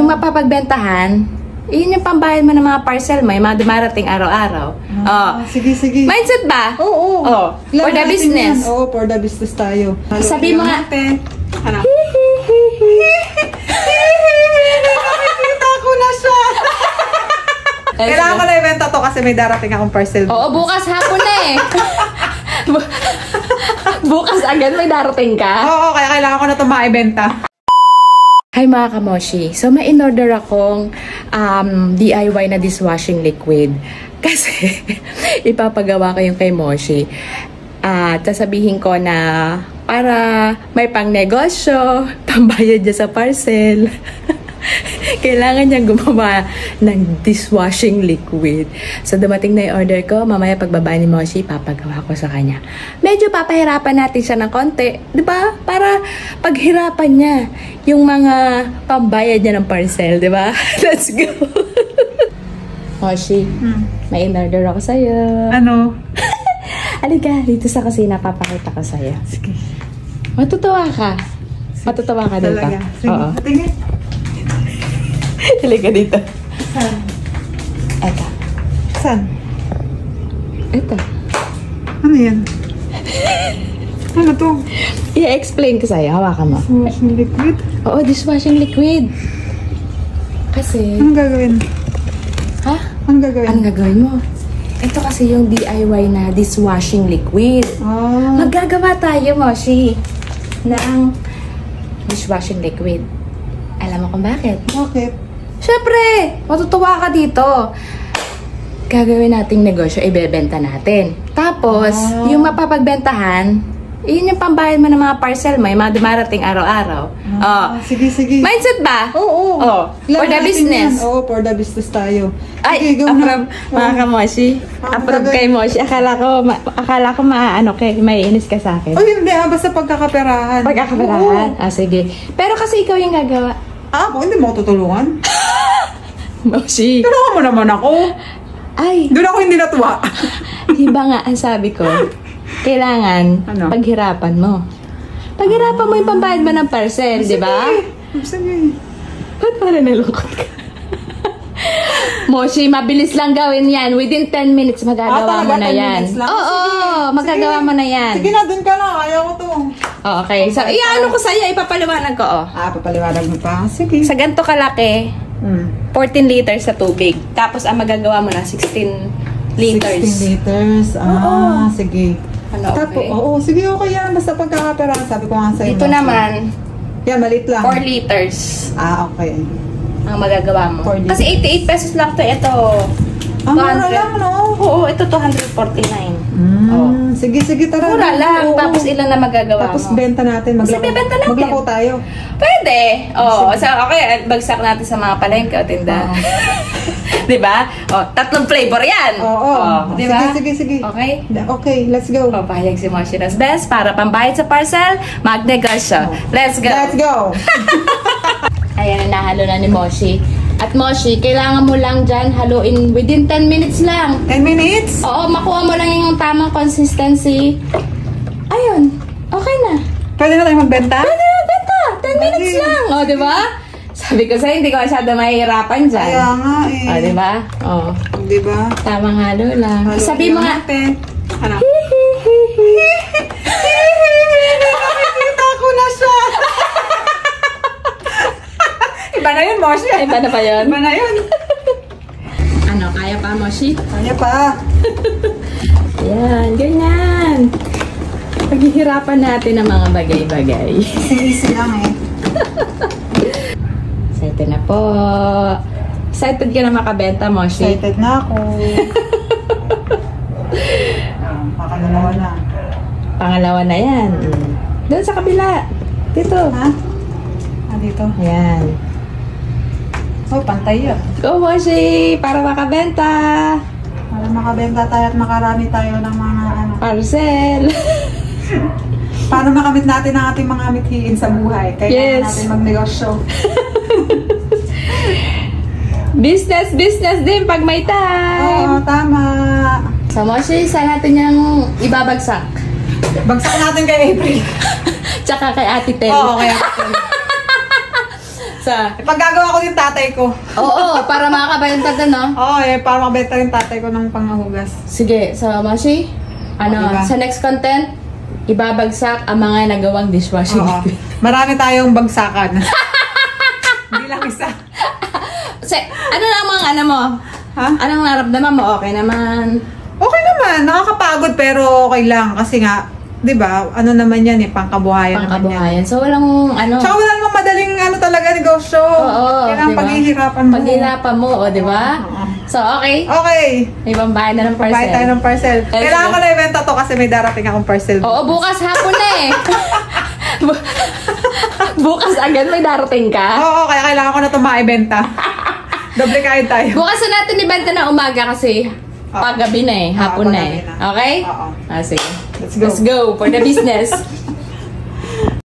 yung mapapagbentahan, yun yung pambayad mo ng mga parcel mo, yung mga dumarating araw-araw. Sige, sige. Mindset ba? Oo. For the business. Oo, for the business tayo. Sabi mo nga. Ano? Nakikita ko na siya. Kailangan ko na ibenta to kasi may darating akong parcel. Oo, bukas hapon na eh. Bukas agad may darating ka? Oo, kaya kailangan ko na ito maibenta. Hi mga kamoshi. So, may in-order akong DIY na dishwashing liquid. Kasi, ipapagawa ko yung kay Moshi. At sasabihin ko na para may pang negosyo, pambayad niya sa parcel. Kailangan niyang gumawa ng dishwashing liquid. So, dumating na yung order ko. Mamaya pagbaba ni Moshi, papagawa ko sa kanya. Medyo papahirapan natin siya ng konti. Diba? Para paghirapan niya yung mga pambayad niya ng parcel. Diba? Let's go! Moshi, may in-order ako sa'yo. Ano? Halika, dito sa kusina, papakita ko sa'yo. Sige. Matutuwa ka. Matutuwa ka dito. Talaga. Sige. Oo. Tingin. Halika dito. Saan? Eto. Saan? Eto. Ano yan? Ano to? I-explain ko sa'yo. Hawakan mo. Dishwashing liquid? Oo, dishwashing liquid. Kasi... Anong gagawin? Ha? Anong gagawin? Anong gagawin mo? Ito kasi yung DIY na dishwashing liquid. Maggagawa tayo, Moshi, ng dishwashing liquid. Alam mo kung bakit? Bakit? Siyempre, matutuwa ka dito. Gagawin nating negosyo, ibebenta natin. Tapos, yung mapapagbentahan, yun yung pambayad mo ng mga parcel mo, yung mga dumarating araw-araw. Sige, sige. Mindset ba? Oo. For the business. Oo, for the business tayo. Ay, sige, approve, mga kamoshi. Approve kay Moshi. Akala ko may inis ka sa akin. Oh, hindi. Basta pagkakaperahan. Pagkakaperahan? Sige. Pero kasi ikaw yung gagawa. Ako, hindi mo tutulungan. Moshi. Tulungan mo naman ako. Ay. Doon ako hindi natuwa. Diba nga, ang sabi ko, kailangan paghirapan mo. Paghirapan mo yung pambayad mo ng parcel, di ba? Sige. Ba't parang nalungkot ka? Moshi, mabilis lang gawin yan. Within 10 minutes, magagawa mo na yan. Oo, magagawa mo na yan. Sige na, dun ka lang. Ayaw ko to. Okay. So, ano ko sa'yo, ipapaliwanag ko, Papaliwanag mo pa. Sige. Sa ganito kalaki, 14 liters sa tubig. Tapos, ang magagawa mo na 16 liters. 16 liters. Sige. Ano, okay? Sige, okay yan. Basta pagkakaperahan. Sabi ko nga sa'yo. Dito naman, yan, maliit lang. 4 liters. Okay. Ang magagawa mo. Kasi 88 pesos lang to. Ito, ang mura lang, no? Oo, ito 249. Sige, tara. Mura lang. Tapos ilan na magagawa Tapos mo? benta natin. Maglako tayo. Pwede. So, okay, bagsak natin sa mga palengke o tindahan. Diba? Tatlong flavor yan. Diba? Sige. Okay? Okay, let's go. Papayag si Moshi Nas Best para pambayad sa parcel, magnegosyo. Let's go. Let's go. Ayan, nahalo na ni Moshi. At Moshi, kailangan mo lang dyan haluin within 10 minutes lang. 10 minutes? Oo, makuha mo lang yung tamang consistency. Ayun, okay na. Pwede na tayo magbenta? Pwede na magbenta. 10 minutes lang. Diba? Sabi ko sa'yo, hindi ko masyado mahihirapan dyan. Kaya nga eh. Diba? Diba? Tamang halo lang. Sabi mo nga. Ano? Nakikita ko na siya. Iba na yun, Moshi. Iba na pa yun? Iba na yun. Ano, kaya pa, Moshi? Kaya pa. Ayan, ganyan. Paghihirapan natin ang mga bagay-bagay. Easy lang eh. Excited na po. Excited ka na makabenta, Moshi? Excited na ako. Pakalawa na. Pangalawa na yan. Doon sa kabila. Dito. Ha? Dito. Ayan. Pantay yun. Go, Moshi! Para makabenta! Para makabenta tayo at makarami tayo ng mga parcel! Para makamit natin ang ating mga mithiin sa buhay. Kailangan natin magnegosyo. Business din pag may time! Oo, tama. So, Moshi, saan natin yung ibabagsak? Bagsak natin kay April. Tsaka kay Ate Tel. Oo, kay Ate Tel. Sa... Pag-gagawa ko yung tatay ko. Oo, para makakabenta to, no? Oo, para makabenta yung tatay ko ng panghugas. Sige, so Moshi, Diba? sa next content, ibabagsak ang mga nagawang dishwashing Oo. liquid. Marami tayong bagsakan. Hindi lang isa. Ano namang ano mo? Ha? Anong naramdaman mo? Okay naman. Okay naman, nakakapagod pero okay lang kasi nga, 'di ba? Ano naman 'yan pangkabuhayan naman yan. Pangkabuhayan. So walang ano. Tsaka wala namang madaling ano talaga negosyo. Oo, kailangan diba? paghihirapan mo. Paghihirapan mo, o, di ba? Oo. So, okay. Okay. May pambayad na ng parcel. Bayad tayo ng parcel. Kailangan ko na ibenta to kasi may darating akong parcel. Oo, bukas hapon na eh. Bukas agad may darating ka. Oo, kaya kailangan ko na ito maibenta. Doble kain tayo. Bukas na natin ibenta na umaga kasi paggabi na eh. Hapon na eh. paggabi na. Okay? Oo. Sige. Let's go. Let's go for the business.